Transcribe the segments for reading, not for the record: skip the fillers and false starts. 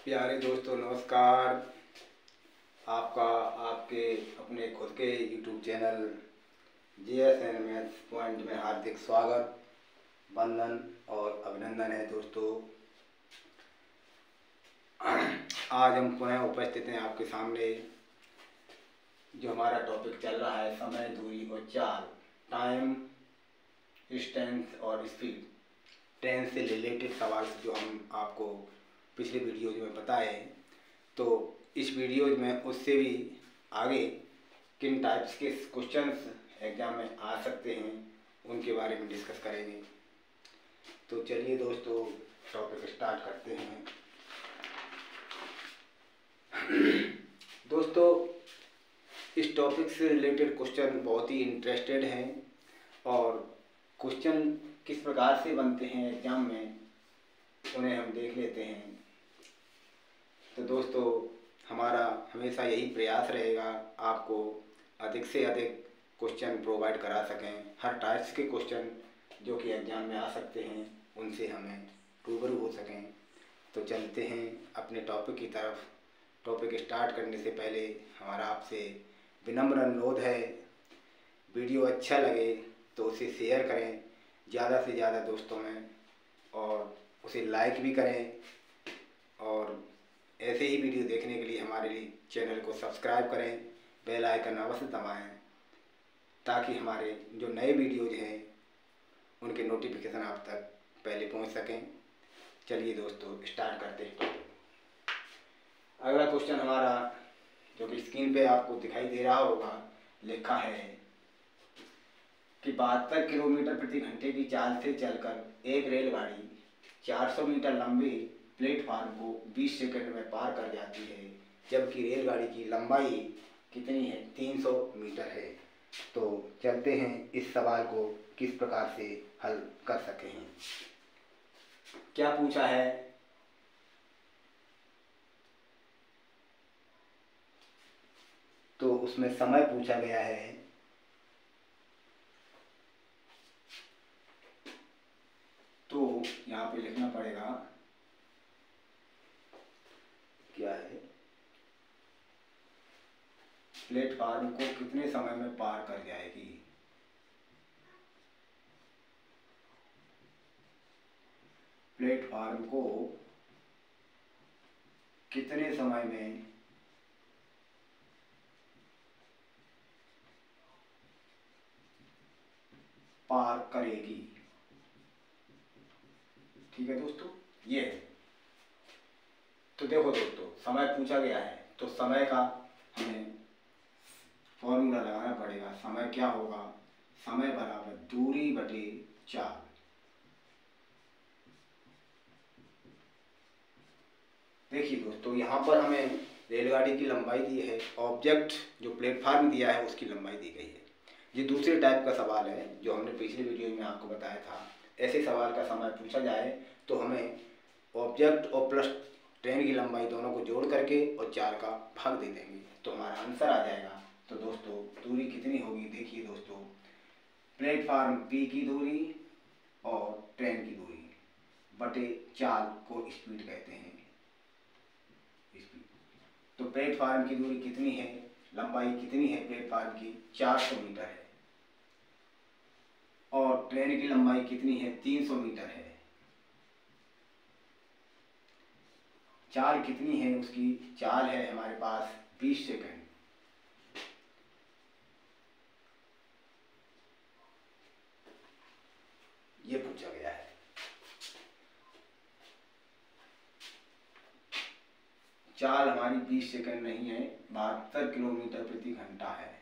प्यारे दोस्तों नमस्कार। आपका आपके अपने खुद के YouTube channel JSN maths point में हार्दिक स्वागत, वंदन और अभिनंदन है। दोस्तों आज हम पुनः उपस्थित हैं आपके सामने। जो हमारा टॉपिक चल रहा है समय, दूरी और चाल, टाइम, डिस्टेंस और स्पीड, ट्रेन से रिलेटेड सवाल जो हम आपको पिछले वीडियो में बताए, तो इस वीडियो में उससे भी आगे किन टाइप्स के क्वेश्चंस एग्जाम में आ सकते हैं उनके बारे में डिस्कस करेंगे। तो चलिए दोस्तों टॉपिक स्टार्ट करते हैं। दोस्तों इस टॉपिक से रिलेटेड क्वेश्चन बहुत ही इंटरेस्टेड हैं और क्वेश्चन किस प्रकार से बनते हैं एग्जाम में उन्हें हम देख लेते हैं। तो दोस्तों हमारा हमेशा यही प्रयास रहेगा आपको अधिक से अधिक क्वेश्चन प्रोवाइड करा सकें। हर टाइप्स के क्वेश्चन जो कि एग्जाम में आ सकते हैं उनसे हमें रूबरू हो सकें। तो चलते हैं अपने टॉपिक की तरफ। टॉपिक स्टार्ट करने से पहले हमारा आपसे विनम्र अनुरोध है, वीडियो अच्छा लगे तो उसे शेयर करें ज़्यादा से ज़्यादा दोस्तों में, और उसे लाइक भी करें, और ऐसे ही वीडियो देखने के लिए हमारे लिए चैनल को सब्सक्राइब करें, बेल आइकन अवश्य दबाएं ताकि हमारे जो नए वीडियोज हैं उनके नोटिफिकेशन आप तक पहले पहुंच सकें। चलिए दोस्तों स्टार्ट करते हैं। अगला क्वेश्चन हमारा जो कि स्क्रीन पे आपको दिखाई दे रहा होगा, लिखा है कि 72 किलोमीटर प्रति घंटे की चाल से चलकर एक रेलगाड़ी 400 मीटर लंबे प्लेटफार्म को 20 सेकंड में पार कर जाती है, जबकि रेलगाड़ी की लंबाई कितनी है? 300 मीटर है। तो चलते हैं इस सवाल को किस प्रकार से हल कर सके हैं। क्या पूछा है? तो उसमें समय पूछा गया है। तो यहाँ पे लिखना पड़ेगा क्या है, प्लेटफार्म को कितने समय में पार कर जाएगी। प्लेटफार्म को कितने समय में पार करेगी। ठीक है दोस्तों, ये है। तो देखो दोस्तों समय पूछा गया है तो समय का हमें फॉर्मूला लगाना पड़ेगा। समय क्या होगा? समय बराबर दूरी बटे चाल। देखिए दोस्तों यहाँ पर हमें रेलगाड़ी की लंबाई दी है, ऑब्जेक्ट जो प्लेटफार्म दिया है उसकी लंबाई दी गई है। ये दूसरे टाइप का सवाल है जो हमने पिछले वीडियो में आपको बताया था। ऐसे सवाल का समय पूछा जाए तो हमें ऑब्जेक्ट और प्लस ट्रेन की लंबाई दोनों को जोड़ करके और 4 का भाग दे देंगे तो हमारा आंसर आ जाएगा। तो दोस्तों दूरी कितनी होगी? देखिए दोस्तों, प्लेटफार्म P की दूरी और ट्रेन की दूरी बटे चाल को स्पीड कहते हैं। स्पीड तो प्लेटफार्म की दूरी कितनी है, लंबाई कितनी है प्लेटफार्म की? 400 मीटर है। और ट्रेन की लंबाई कितनी है? 300 मीटर है। चाल कितनी है उसकी? चाल है हमारे पास 20 सेकंड। ये पूछा गया है। चाल हमारी 20 सेकंड नहीं है, 72 किलोमीटर प्रति घंटा है।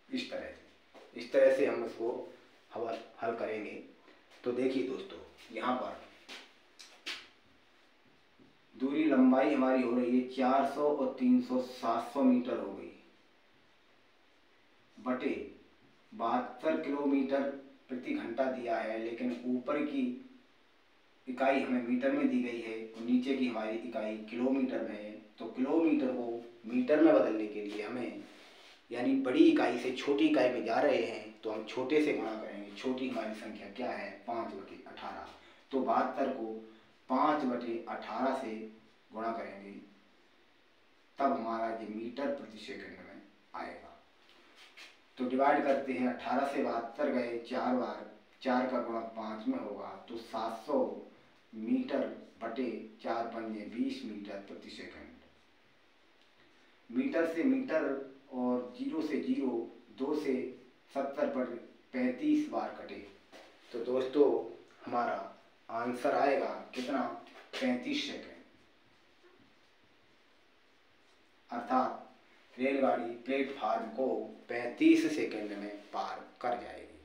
इस तरह से हम इसको हल करेंगे। तो देखिए दोस्तों यहाँ पर दूरी लंबाई हमारी हो रही है 400 और 300 700 मीटर हो गई, बटे 72 किलोमीटर प्रति घंटा दिया है, लेकिन ऊपर की इकाई हमें मीटर में दी गई है और नीचे की हमारी इकाई किलोमीटर में है। तो किलोमीटर को मीटर में बदलने के लिए हमें, यानी बड़ी इकाई से छोटी इकाई में जा रहे हैं तो हम छोटे से गुणा करेंगे। छोटी हमारी संख्या क्या है? 5/18। तो 72 को 5/18 से गुणा करेंगे तब हमारा ये मीटर प्रति सेकंड में आएगा। तो डिवाइड करते हैं, 18 से 72 गए 4 बार, 4 का गुणा 5 में होगा तो 700 मीटर बटे 4 पंजे 20 मीटर प्रति सेकंड। मीटर से मीटर और 0 से 0, 2 से 70 पर 35 बार कटे तो दोस्तों हमारा आंसर आएगा कितना, 35 सेकंड। अर्थात रेलगाड़ी प्लेटफार्म को 35 सेकंड में पार कर जाएगी।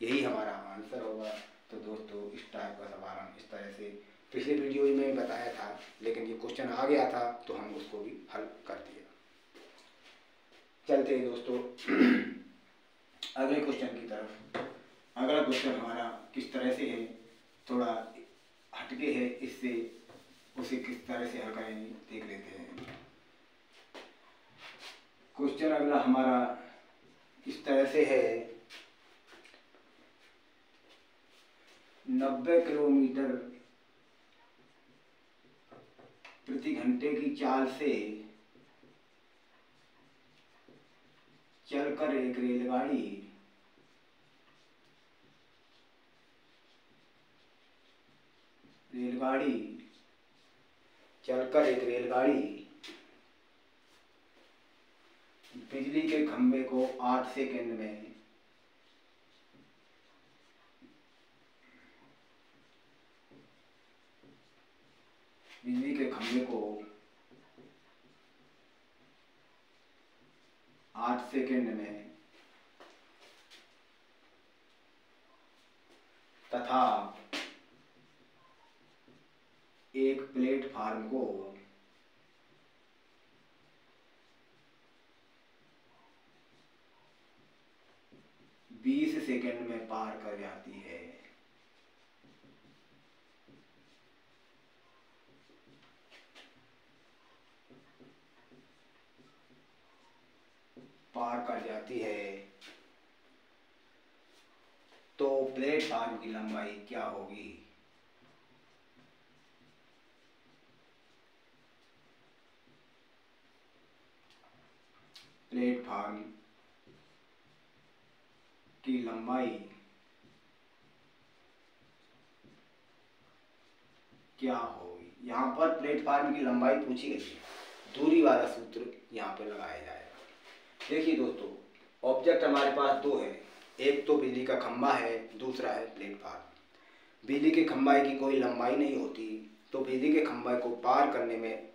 यही हमारा आंसर होगा। तो दोस्तों इस टाइप का सवाल हम इस तरह से पिछले वीडियो में बताया था, लेकिन ये क्वेश्चन आ गया था तो हम उसको भी हल कर दिया। चलते हैं दोस्तों अगले क्वेश्चन की तरफ। अगला क्वेश्चन हमारा किस तरह से है, थोड़ा हटके है, इससे उसे किस तरह से हल करेंगे देख लेते हैं। क्वेश्चन अगला हमारा इस तरह से है, 90 किलोमीटर प्रति घंटे की चाल से चलकर एक रेलगाड़ी बिजली के खंभे को 8 सेकंड में तथा एक प्लेटफार्म को 20 सेकंड में पार कर जाती है। तो प्लेटफार्म की लंबाई क्या होगी? प्लेटफार्म की लंबाई क्या होगी? यहाँ पर प्लेटफार्म की लंबाई पूछी गई है, दूरी वाला सूत्र यहाँ पे लगाया जाएगा। देखिए दोस्तों, ऑब्जेक्ट हमारे पास दो है, एक तो बिजली का खंभा है, दूसरा है प्लेटफार्म। बिजली के खंभे की कोई लंबाई नहीं होती, तो बिजली के खंभे को पार करने में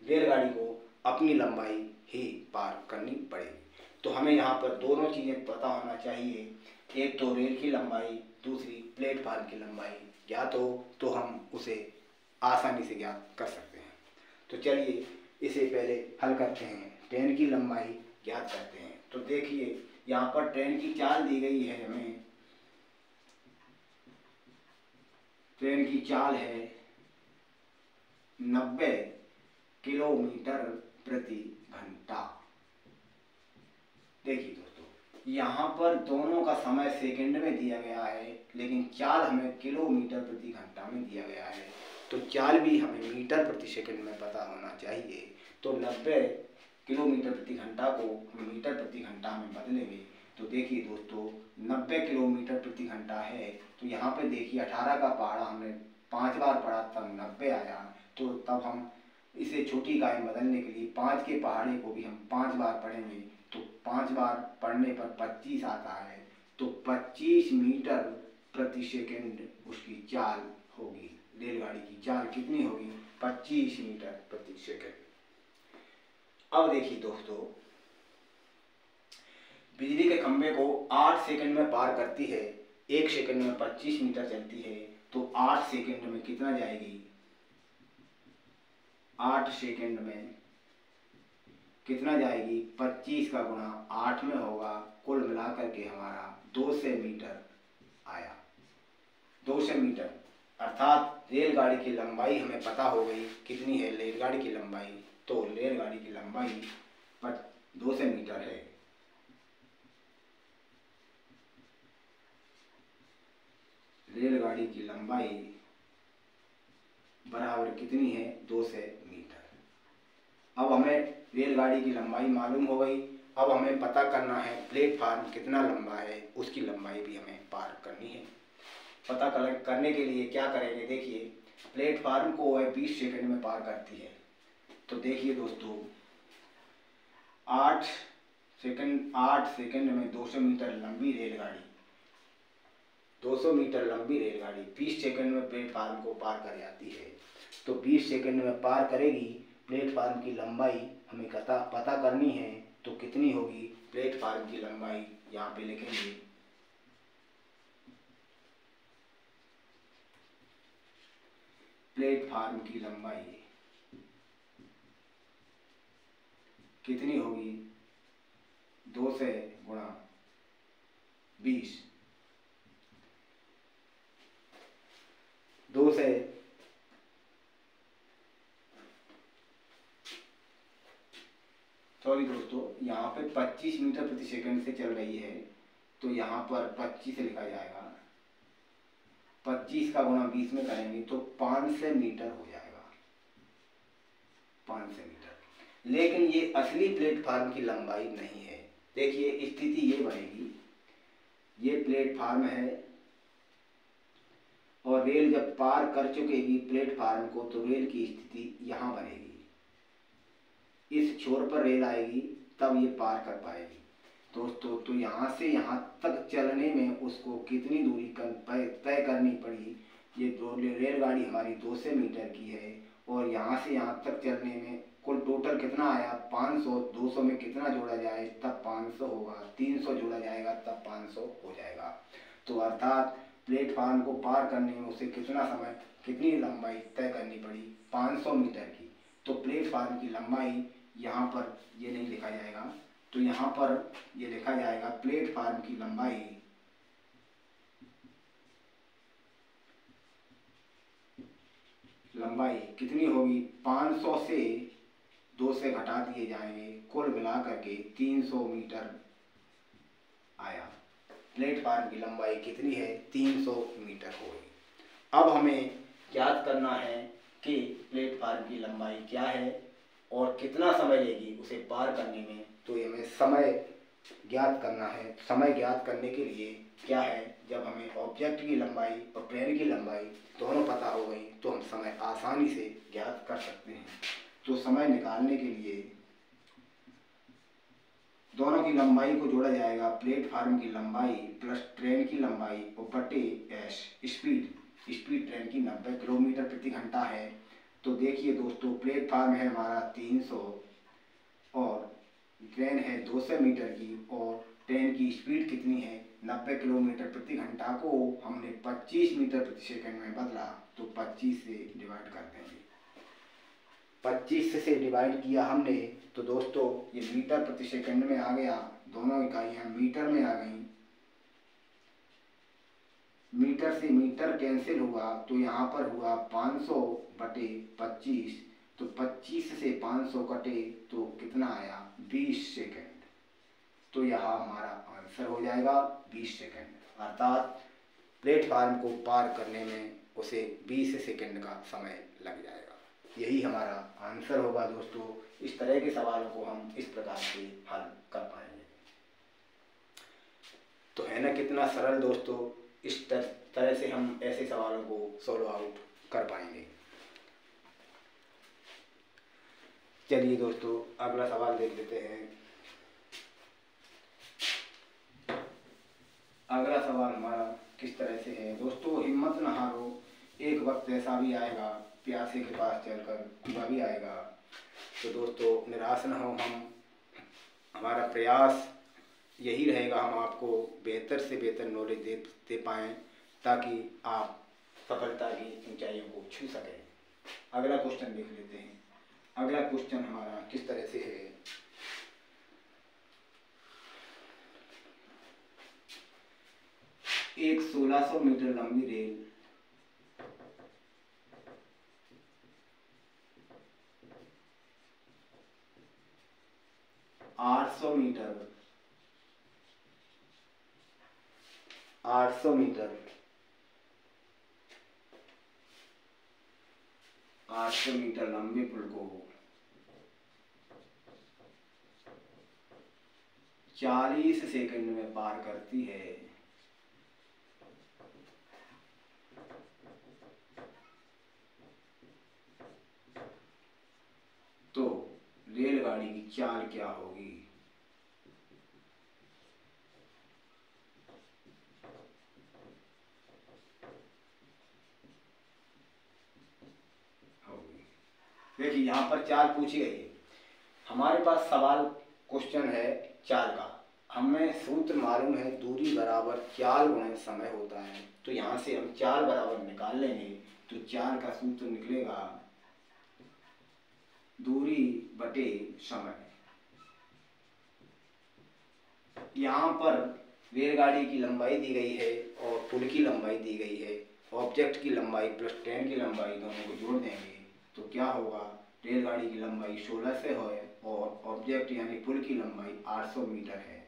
रेलगाड़ी को अपनी लंबाई ही पार करनी पड़ेगी। तो हमें यहाँ पर दोनों चीज़ें पता होना चाहिए, एक तो रेल की लंबाई, दूसरी प्लेटफार्म की लंबाई ज्ञात हो तो हम उसे आसानी से ज्ञात कर सकते हैं। तो चलिए इसे पहले हल करते हैं, ट्रेन की लंबाई ज्ञात करते हैं। तो देखिए यहाँ पर ट्रेन की चाल दी गई है हमें, ट्रेन की चाल है 90 किलोमीटर प्रति घंटा। देखिए दोस्तों, यहाँ पर दोनों का समय सेकंड में दिया गया है, लेकिन चाल हमें किलोमीटर प्रति घंटा में दिया गया है। तो चाल भी हमें मीटर प्रति सेकंड में पता होना चाहिए। तो 90 किलोमीटर प्रति घंटा को हम मीटर प्रति घंटा में बदलेंगे। तो देखिए दोस्तों, 90 किलोमीटर प्रति घंटा है, तो यहाँ पे देखिए 18 का पहाड़ा हमने 5 बार पढ़ा तब 90 आया। तो तब हम इसे छोटी इकाई में बदलने के लिए 5 के पहाड़े को भी हम 5 बार पढ़ेंगे। तो 5 बार पढ़ने पर 25 आता है। तो 25 मीटर प्रति सेकंड उसकी चाल होगी। रेलगाड़ी की चाल कितनी होगी? 25 मीटर प्रति सेकंड। अब देखिए दोस्तों, बिजली के खंभे को 8 सेकंड में पार करती है, 1 सेकंड में 25 मीटर चलती है, तो 8 सेकंड में कितना जाएगी? 8 सेकंड में कितना जाएगी? 25 का गुणा 8 में होगा, कुल मिलाकर के हमारा 200 मीटर आया। 200 मीटर अर्थात रेलगाड़ी की लंबाई हमें पता हो गई कितनी है रेलगाड़ी की लंबाई। तो रेलगाड़ी की लंबाई 200 मीटर है। रेलगाड़ी की लंबाई बराबर कितनी है, 200 मीटर। अब हमें रेलगाड़ी की लंबाई मालूम हो गई। अब हमें पता करना है प्लेटफार्म कितना लंबा है, उसकी लंबाई भी हमें पार करनी है। पता करने के लिए क्या करेंगे, देखिए प्लेटफार्म को वह 20 सेकंड में पार करती है। तो देखिए दोस्तों 8 सेकंड में 200 मीटर लंबी रेलगाड़ी 200 मीटर लंबी रेलगाड़ी 20 सेकंड में प्लेटफार्म को पार कर जाती है। तो 20 सेकंड में पार करेगी। प्लेटफार्म की लंबाई हमें पता करनी है, तो कितनी होगी प्लेटफार्म की लंबाई, यहाँ पे लिखेंगे प्लेटफार्म की लंबाई कितनी होगी, 200 गुणा 20, 200 सॉरी दोस्तों, यहाँ पे 25 मीटर प्रति सेकंड से चल रही है, तो यहाँ पर 25 लिखा जाएगा। 25 का गुणा 20 में करेंगे तो 500 मीटर हो जाएगा, 500 मीटर। लेकिन ये असली प्लेटफार्म की लंबाई नहीं है। देखिए स्थिति ये बनेगी, ये प्लेटफार्म है और रेल जब पार कर चुकेगी प्लेटफार्म को, तो रेल की स्थिति यहाँ बनेगी। इस छोर पर रेल आएगी तब ये पार कर पाएगी दोस्तों। तो यहाँ से यहाँ तक चलने में उसको कितनी दूरी तय करनी पड़ी। ये रेलगाड़ी हमारी 200 मीटर की है और यहाँ से यहाँ तक चलने में कुल टोटल कितना आया, 500। 200 में कितना जोड़ा जाए तब 500 होगा, 300 जोड़ा जाएगा तब 500 हो जाएगा। तो अर्थात प्लेटफार्म को पार करने में उसे कितना समय, कितनी लंबाई तय करनी पड़ी, 500 मीटर की। तो प्लेटफार्म की लंबाई यहाँ पर ये नहीं लिखा जाएगा, तो यहाँ पर ये लिखा जाएगा प्लेटफार्म की लंबाई कितनी होगी, 500 से 2 से घटा दिए जाएंगे, कुल मिला करके 300 मीटर आया। प्लेटफार्म की लंबाई कितनी है, 300 मीटर होगी। अब हमें ज्ञात करना है कि प्लेटफार्म की लंबाई क्या है और कितना समय लेगी उसे पार करने में। तो हमें समय ज्ञात करना है। समय ज्ञात करने के लिए क्या है, जब हमें ऑब्जेक्ट की लंबाई और ट्रेन की लंबाई दोनों पता हो गई तो हम समय आसानी से ज्ञात कर सकते हैं। तो समय निकालने के लिए दोनों की लंबाई को जोड़ा जाएगा, प्लेटफार्म की लंबाई प्लस ट्रेन की लंबाई और बटे एस स्पीड ट्रेन की 90 किलोमीटर प्रति घंटा है। तो देखिए दोस्तों प्लेटफार्म है हमारा 300 और ट्रेन है 200 मीटर की और ट्रेन की स्पीड कितनी है, 90 किलोमीटर प्रति घंटा को हमने 25 मीटर प्रति सेकंड में बदला, तो 25 से डिवाइड कर देंगे। 25 से डिवाइड किया हमने तो दोस्तों ये मीटर प्रति सेकंड में आ गया, दोनों इकाइयाँ मीटर में आ गई। मीटर से मीटर कैंसिल हुआ तो यहाँ पर हुआ 500 बटे 25, तो 25 से 500 कटे तो कितना आया, 20 सेकंड। तो यहाँ हमारा आंसर हो जाएगा 20 सेकंड। अर्थात प्लेटफार्म को पार करने में उसे 20 सेकंड का समय लग जाएगा। यही हमारा आंसर होगा दोस्तों। इस तरह के सवालों को हम इस प्रकार से हल कर पाएंगे। तो है ना कितना सरल दोस्तों। इस तरह से हम ऐसे सवालों को सॉल्व आउट कर पाएंगे। चलिए दोस्तों अगला सवाल देख लेते हैं। अगला सवाल हमारा किस तरह से है दोस्तों, हिम्मत न हारो, एक वक्त ऐसा भी आएगा प्यासे के पास चलकर कुआं भी आएगा। तो दोस्तों निराश न हो, हमारा प्रयास यही रहेगा, हम आपको बेहतर से बेहतर नॉलेज दे पाएँ ताकि आप सफलता की ऊंचाइयों को छू सकें। अगला क्वेश्चन देख लेते हैं। अगला क्वेश्चन हमारा किस तरह से है, एक 1600 मीटर लंबी रेल 800 मीटर 800 मीटर लंबे पुल को 40 सेकंड में पार करती है, तो रेलगाड़ी की चाल क्या होगी? देखिए यहाँ पर चाल पूछी गई है, हमारे पास सवाल क्वेश्चन है चाल का, हमें सूत्र मालूम है दूरी बराबर चाल गुणे समय होता है, तो यहाँ से हम चाल बराबर निकाल लेंगे, तो चाल का सूत्र निकलेगा दूरी बटे समय। यहाँ पर रेलगाड़ी की लंबाई दी गई है और पुल की लंबाई दी गई है, ऑब्जेक्ट की लंबाई प्लस ट्रेन की लंबाई दोनों को जोड़ देंगे तो क्या होगा, रेलगाड़ी की लंबाई 1600 है और ऑब्जेक्ट यानी पुल की लंबाई 800 मीटर है,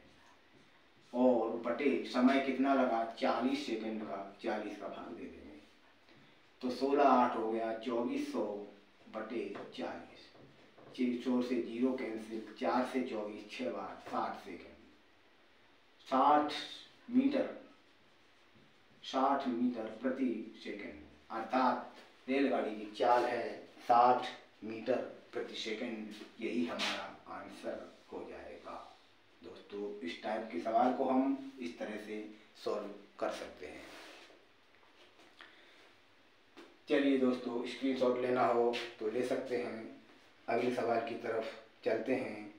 और बटे समय कितना लगा 40 सेकंड का, 40 का भाग दे देंगे तो 16 8 हो गया 2400 बटे 40, 100 से 0 कैंसिल, 4 से 24 6 बार 60 सेकंड, 60 मीटर प्रति सेकंड, अर्थात रेलगाड़ी की चाल है 60 मीटर प्रति सेकंड। यही हमारा आंसर हो जाएगा। दोस्तों इस टाइप के सवाल को हम इस तरह से सॉल्व कर सकते हैं। चलिए दोस्तों स्क्रीनशॉट लेना हो तो ले सकते हैं। अगले सवाल की तरफ चलते हैं।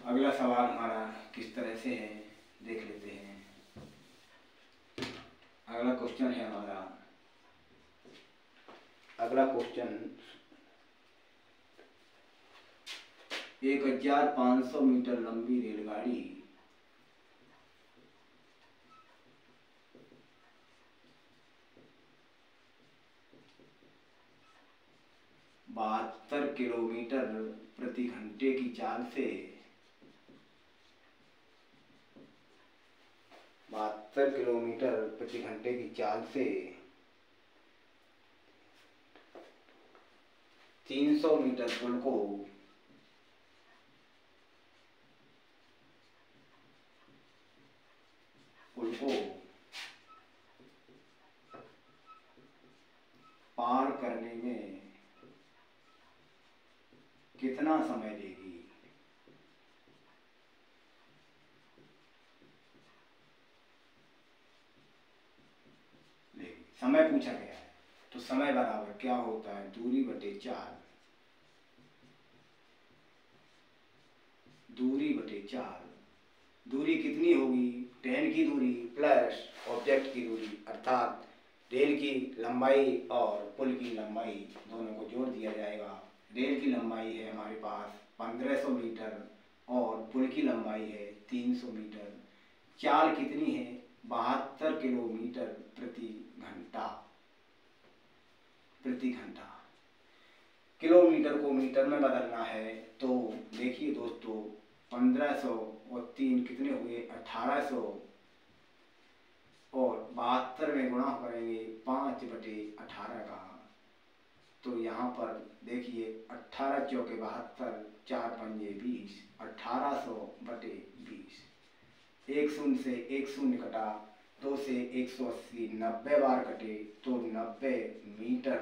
अगला सवाल हमारा किस तरह से है देख लेते हैं। अगला क्वेश्चन है हमारा, अगला क्वेश्चन 1500 मीटर लंबी रेलगाड़ी 72 किलोमीटर प्रति घंटे की चाल से 72 किलोमीटर प्रति घंटे की चाल से 300 मीटर पुल को पार करने में कितना समय लेगी? समय पूछा गया है तो समय बराबर क्या होता है, दूरी बटे चाल, दूरी बटे चाल। दूरी कितनी होगी, ट्रेन की दूरी प्लस ऑब्जेक्ट की दूरी, अर्थात रेल की लंबाई और पुल की लंबाई दोनों को जोड़ दिया जाएगा। रेल की लंबाई है हमारे पास 1500 मीटर और पुल की लंबाई है 300 मीटर। चाल कितनी है, 72 किलोमीटर प्रति घंटा, प्रति घंटा। किलोमीटर को मीटर में बदलना है तो देखिए दोस्तों 1500 और 3 कितने हुए 1800 और 72 में गुणा करेंगे 5/18 का, तो यहाँ पर देखिए 18 चौके 72, 4 पंजे 20, 1800/20। एक शून्य से एक शून्य कटा, 2 से 180 90 बार कटे तो 90 मीटर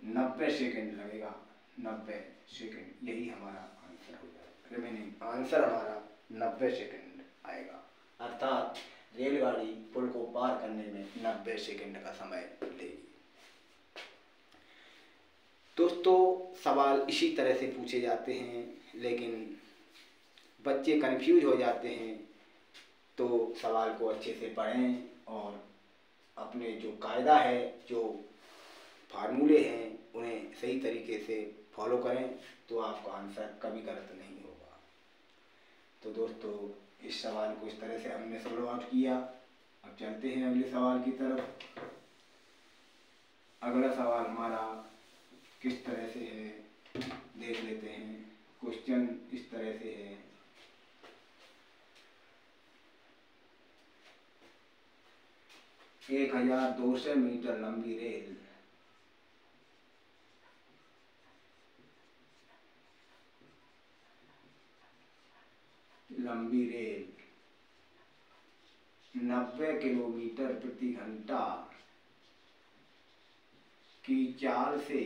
90 सेकंड लगेगा, 90 सेकंड। यही हमारा आंसर हो जाएगा। रिमेनिंग आंसर हमारा 90 सेकंड आएगा, अर्थात रेलगाड़ी पुल को पार करने में 90 सेकंड का समय लेगी। दोस्तों सवाल इसी तरह से पूछे जाते हैं, लेकिन बच्चे कंफ्यूज हो जाते हैं, तो सवाल को अच्छे से पढ़ें और अपने जो कायदा है, जो फार्मूले हैं, उन्हें सही तरीके से फॉलो करें तो आपका आंसर कभी गलत नहीं होगा। तो दोस्तों इस सवाल को इस तरह से हमने सॉल्व आउट किया। अब चलते हैं अगले सवाल की तरफ। अगला सवाल हमारा किस तरह से है देख लेते हैं। क्वेश्चन इस तरह से है, 1200 मीटर लंबी रेल लंबी रेल 90 किलोमीटर प्रति घंटा की चाल से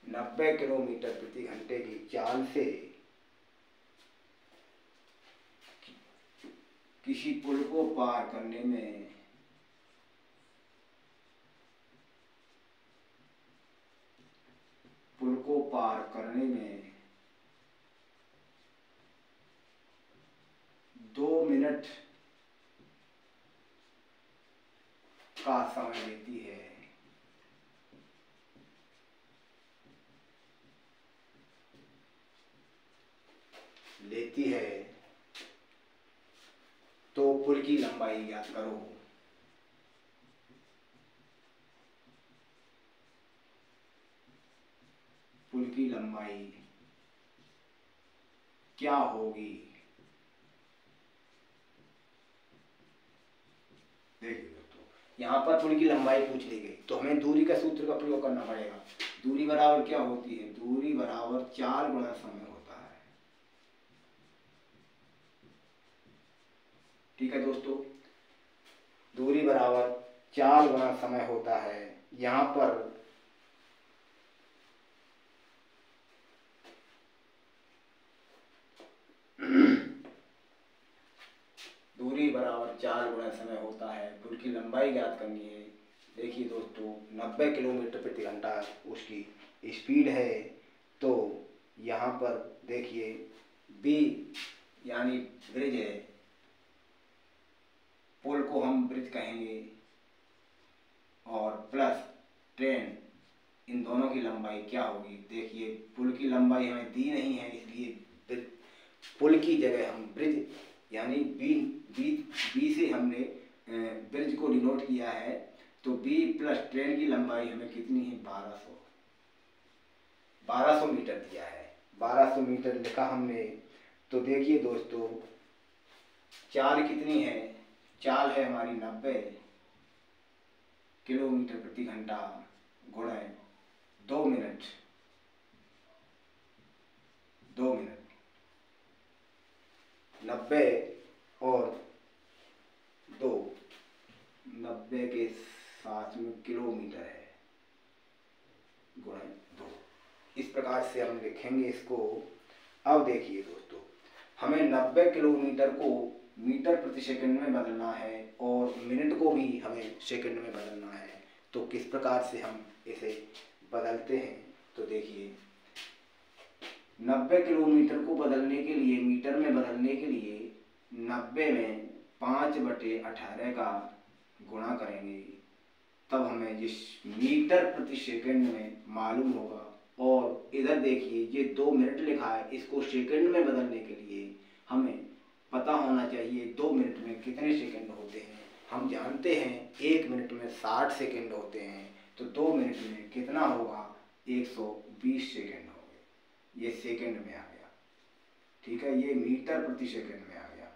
90 किलोमीटर प्रति घंटे की चाल से किसी पुल को पार करने में 2 मिनट का समय लेती है तो पुल की लंबाई ज्ञात करो। पुल की लंबाई क्या होगी? देखिए दोस्तों, यहाँ पर पुल की लंबाई पूछ ली गई तो हमें दूरी का सूत्र का प्रयोग करना पड़ेगा। दूरी बराबर क्या होती है? दूरी बराबर चाल गुणा समय होता है। ठीक है दोस्तों, दूरी बराबर चाल गुणा समय होता है। यहाँ पर दूरी बराबर चाल गुणा समय होता है। पुल की लंबाई ज्ञात करनी है। देखिए दोस्तों, 90 किलोमीटर प्रति घंटा उसकी स्पीड है। तो यहाँ पर देखिए बी यानी ब्रिज है, पुल को हम ब्रिज कहेंगे, और प्लस ट्रेन, इन दोनों की लंबाई क्या होगी? देखिए पुल की लंबाई हमें दी नहीं है, इसलिए पुल की जगह हम ब्रिज यानी बी से हमने ब्रिज को डिनोट किया है। तो बी प्लस ट्रेन की लंबाई हमें कितनी है? 1200 मीटर दिया है। 1200 मीटर लिखा हमने। तो देखिए दोस्तों, चाल कितनी है? चाल है हमारी 90 किलोमीटर प्रति घंटा गुणा 2 मिनट। 90 और 2, 90 के साथ में किलोमीटर है, गुणा 2। इस प्रकार से हम लिखेंगे इसको। अब देखिए दोस्तों, हमें 90 किलोमीटर को मीटर प्रति सेकंड में बदलना है और मिनट को भी हमें सेकंड में बदलना है। तो किस प्रकार से हम इसे बदलते हैं? तो देखिए, 90 किलोमीटर को बदलने के लिए, मीटर में बदलने के लिए 90 में 5/18 का गुणा करेंगे, तब हमें जिस मीटर प्रति सेकंड में मालूम होगा। और इधर देखिए, ये 2 मिनट लिखा है, इसको सेकंड में बदलने के लिए हमें पता होना चाहिए 2 मिनट में कितने सेकंड होते हैं। हम जानते हैं 1 मिनट में 60 सेकंड होते हैं, तो 2 मिनट में कितना होगा? 120 सेकंड हो गए। ये सेकंड में आ गया। ठीक है, ये मीटर प्रति सेकंड में आ गया।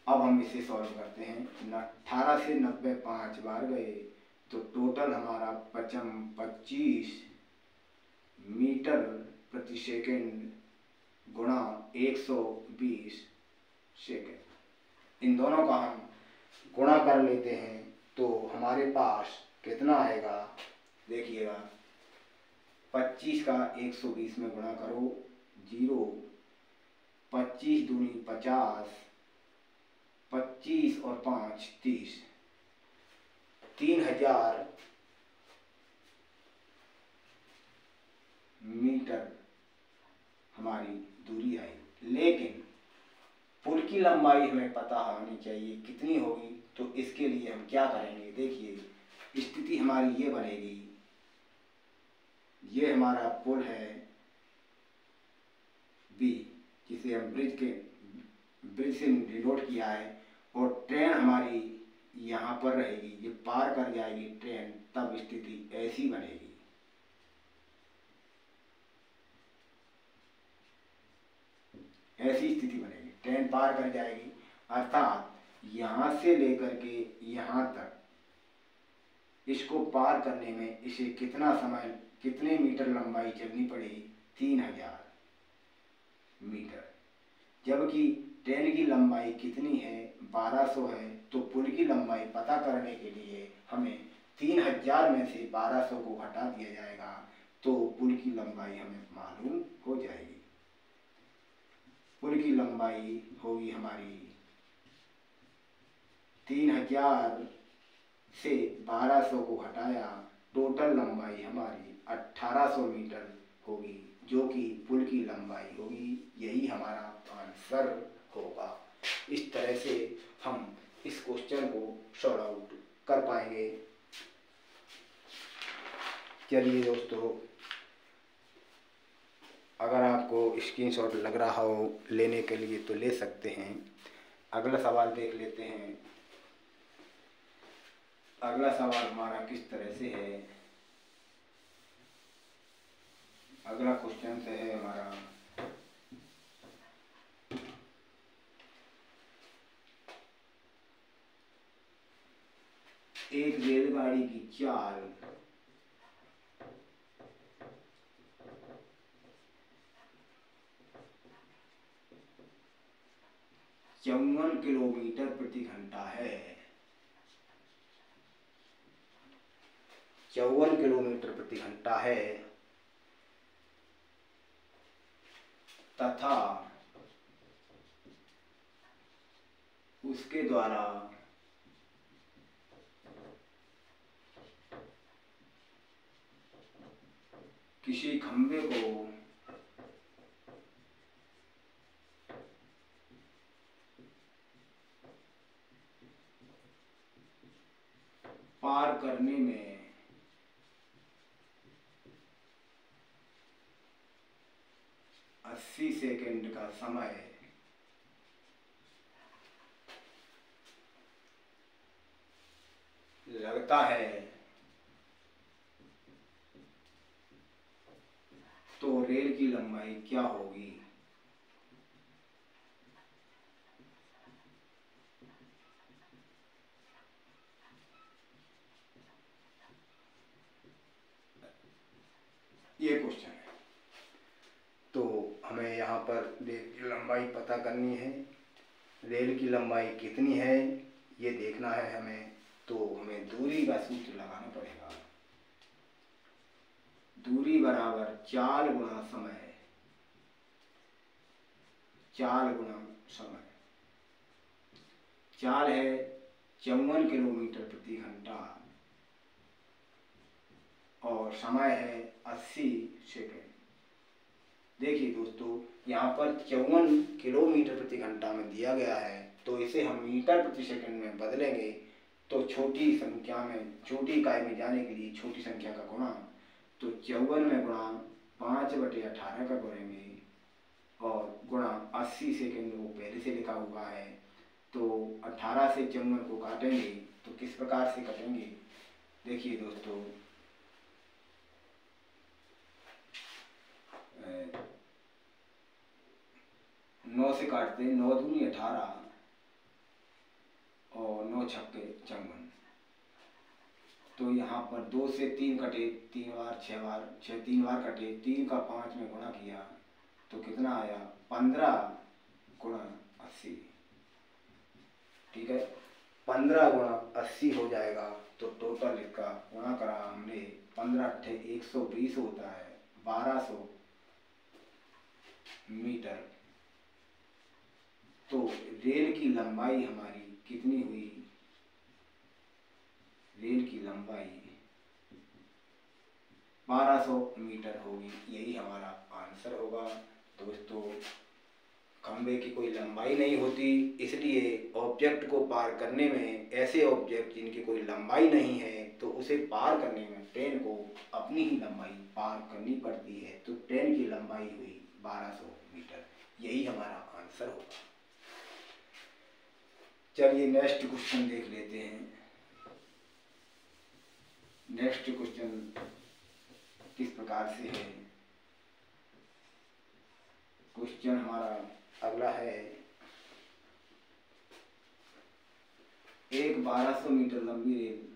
अब हम इसे सॉल्व करते हैं। 18 से 90 5 बार गए, तो टोटल हमारा 25 मीटर प्रति सेकंड गुणा 120 सेकंड। इन दोनों का हम गुणा कर लेते हैं तो हमारे पास कितना आएगा? देखिएगा, 25 का 120 में गुणा करो, 0, 25 दूनी 50, 25 और 5 30, 3000 मीटर हमारी दूरी आई। लेकिन पुल की लंबाई हमें पता होनी चाहिए कितनी होगी। तो इसके लिए हम क्या करेंगे? देखिए, स्थिति हमारी ये बनेगी, ये हमारा पुल है बी, जिसे हम ब्रिज से डिनोट किया है, और ट्रेन हमारी यहाँ पर रहेगी, ये पार कर जाएगी ट्रेन, तब स्थिति ऐसी बनेगी। ऐसी स्थिति बनेगी, ट्रेन पार कर जाएगी अर्थात यहाँ से लेकर के यहाँ तक इसको पार करने में इसे कितना समय, कितने मीटर लंबाई चलनी पड़ी? 3000 मीटर। जबकि ट्रेन की लंबाई कितनी है? 1200 है। तो पुल की लंबाई पता करने के लिए हमें 3000 में से 1200 को हटा दिया जाएगा, तो पुल की लंबाई हमें मालूम हो जाएगी। पुल की लंबाई होगी हमारी 3000 से 1200 को हटाया, टोटल लंबाई हमारी 1800 मीटर होगी, जो कि पुल की लंबाई होगी। यही हमारा आंसर होगा। इस तरह से हम इस क्वेश्चन को सॉल्व आउट कर पाएंगे। चलिए दोस्तों, अगर आपको स्क्रीनशॉट लग रहा हो लेने के लिए तो ले सकते हैं। अगला सवाल देख लेते हैं। अगला सवाल हमारा किस तरह से है? अगला क्वेश्चन से है हमारा, एक रेलगाड़ी की चाल 54 किलोमीटर प्रति घंटा है। 54 किलोमीटर प्रति घंटा है तथा उसके द्वारा किसी खंभे को पार करने में 80 सेकंड का समय लगता है, तो रेल की लंबाई क्या होगी? ये क्वेश्चन है। तो हमें यहाँ पर रेल की लंबाई पता करनी है। रेल की लंबाई कितनी है ये देखना है हमें। तो हमें दूरी का सूत्र लगाना पड़ेगा। दूरी बराबर चाल गुणा समय। चाल गुणा समय। चाल है 54 किलोमीटर प्रति घंटा और समय है 80 सेकंड। देखिए दोस्तों, यहाँ पर 54 किलोमीटर प्रति घंटा में दिया गया है, तो इसे हम मीटर प्रति सेकंड में बदलेंगे। तो छोटी संख्या में, छोटी इकाई में जाने के लिए छोटी संख्या का गुणा, तो 54 में गुणा 5/18 का करेंगे और गुणा 80 सेकंड वो पहले से लिखा हुआ है। तो 18 से 54 को काटेंगे तो किस प्रकार से कटेंगे? देखिए दोस्तों, 9 से काटते हैं, 9 दूनी 18 और 9 छक्के 54। तो यहाँ पर 2 से 3 कटे, 3 बार 6 बार 6 3 बार कटे, 3 का 5 में गुणा किया तो कितना आया? 15 गुणा 80। ठीक है, 15 गुणा 80 हो जाएगा। तो टोटल इसका गुणा करा हमने, 15 अट्ठे 120 होता है, 1200 मीटर। तो रेल की लंबाई हमारी कितनी हुई? रेल की लंबाई 1200 मीटर होगी। यही हमारा आंसर होगा। दोस्तों, खंबे की कोई लंबाई नहीं होती, इसलिए ऑब्जेक्ट को पार करने में, ऐसे ऑब्जेक्ट जिनकी कोई लंबाई नहीं है, तो उसे पार करने में ट्रेन को अपनी ही लंबाई पार करनी पड़ती है। तो ट्रेन की लंबाई हुई 1200 मीटर। यही हमारा आंसर होगा। चलिए नेक्स्ट क्वेश्चन देख लेते हैं। नेक्स्ट क्वेश्चन किस प्रकार से है? क्वेश्चन हमारा अगला है, एक 1200 मीटर लंबी रेल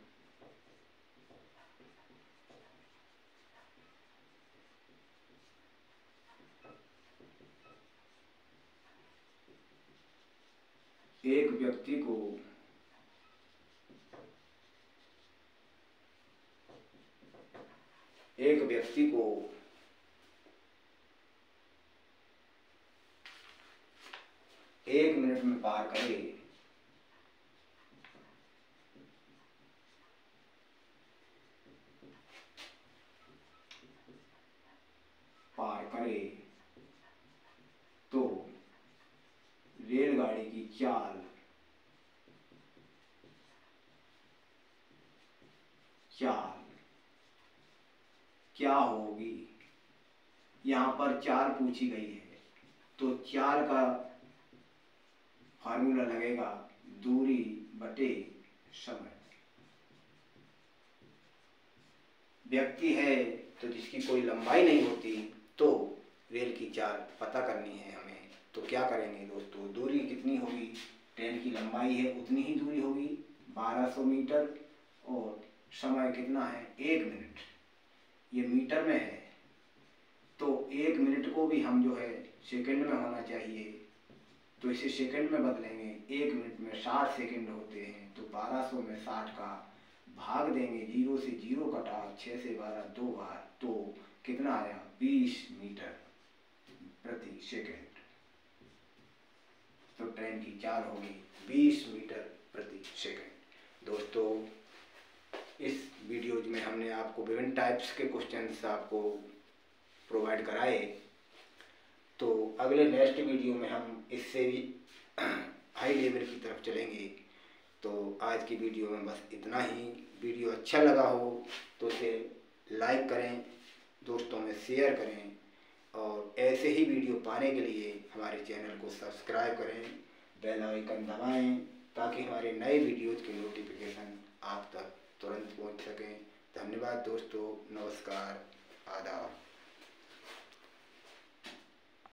एक व्यक्ति को एक मिनट में पार करे। तो रेलगाड़ी की चाल क्या होगी। यहाँ पर चाल पूछी गई है, तो चाल का फार्मूला लगेगा दूरी बटे समय। व्यक्ति है तो जिसकी कोई लंबाई नहीं होती, तो रेल की चाल पता करनी है हमें, तो क्या करेंगे दोस्तों, दूरी कितनी होगी, ट्रेन की लंबाई है उतनी ही दूरी होगी 1200 मीटर, और समय कितना है 1 मिनट, ये मीटर में है, तो 1 मिनट को भी हम जो है सेकंड में होना चाहिए, तो इसे सेकंड में बदलेंगे। 1 मिनट में 60 सेकंड होते हैं, तो 1200 में 60 का भाग देंगे, 0 से 0 कटा, 6 से 12 2 बार, तो कितना आया 20 मीटर प्रति सेकंड। तो ट्रेन की चाल होगी 20 मीटर प्रति सेकंड। दोस्तों, इस वीडियो में हमने आपको विभिन्न टाइप्स के क्वेश्चंस आपको प्रोवाइड कराए, तो अगले नेक्स्ट वीडियो में हम इससे भी हाई लेवल की तरफ चलेंगे। तो आज की वीडियो में बस इतना ही। वीडियो अच्छा लगा हो तो इसे लाइक करें, दोस्तों में शेयर करें, और ऐसे ही वीडियो पाने के लिए हमारे चैनल को सब्सक्राइब करें, बेल आइकन दबाएं, ताकि हमारे नए वीडियोज़ के नोटिफिकेशन आप तक तुरंत पहुंच सकें। धन्यवाद दोस्तों, नमस्कार, आदाब।